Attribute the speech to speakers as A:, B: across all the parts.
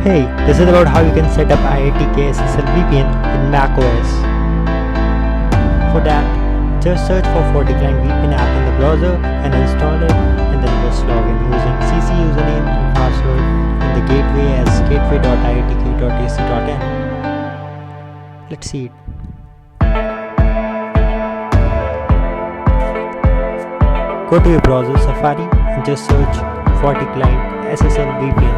A: Hey, this is about how you can set up IITK SSL VPN in macOS. For that, just search for FortiClient VPN app in the browser and install it, and then just log in using CC username and password in the gateway as gateway.iitk.ac.in. Let's see it. Go to your browser Safari and just search FortiClient SSL VPN.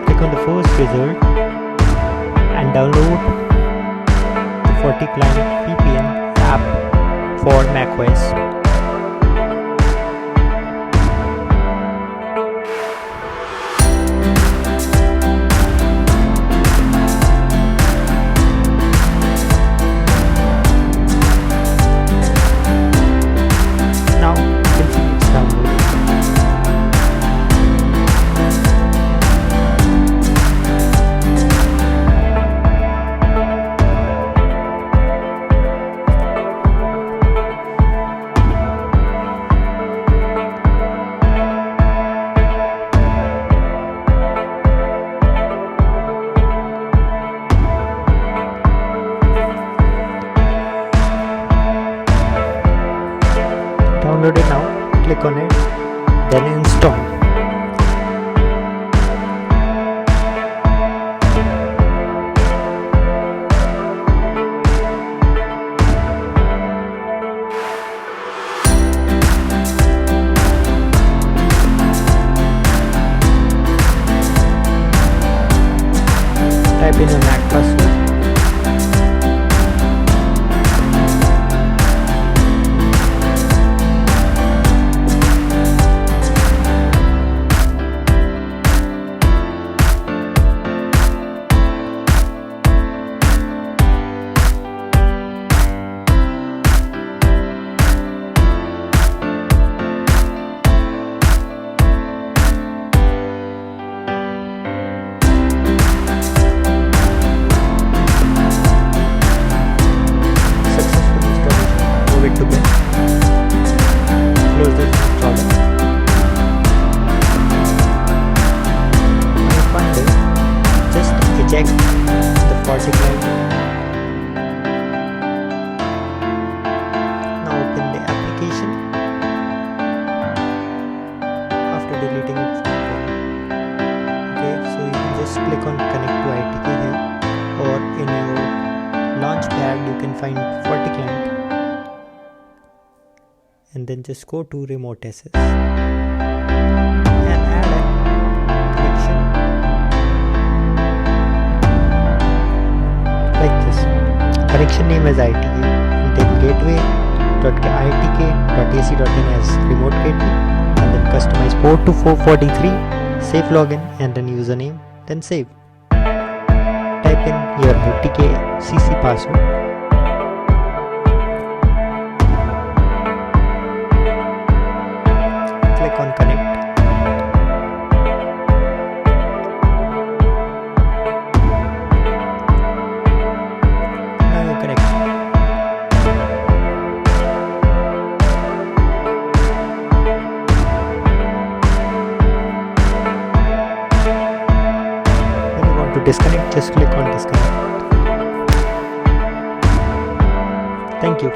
A: Click on the first result and download the FortiClient VPN app for macOS. Now you can see it's downloaded. Downloaded now, click on it, then install. Type in your Mac password. It to bin. Close this installer. When you find it, just eject the FortiClient. Now open the application after deleting it from there. Okay, so you can just click on connect to IITK here, or in your launchpad you can find FortiClient. And then just go to remote access and add a connection like this. Connection name is IITK, and then gateway.iitk.ac.in as remote gateway, and then customize port to 443, save login, and then username, then save. Type in your IITK CC password. Click on connect. Now you connect. When you want to disconnect, just click on disconnect. Thank you.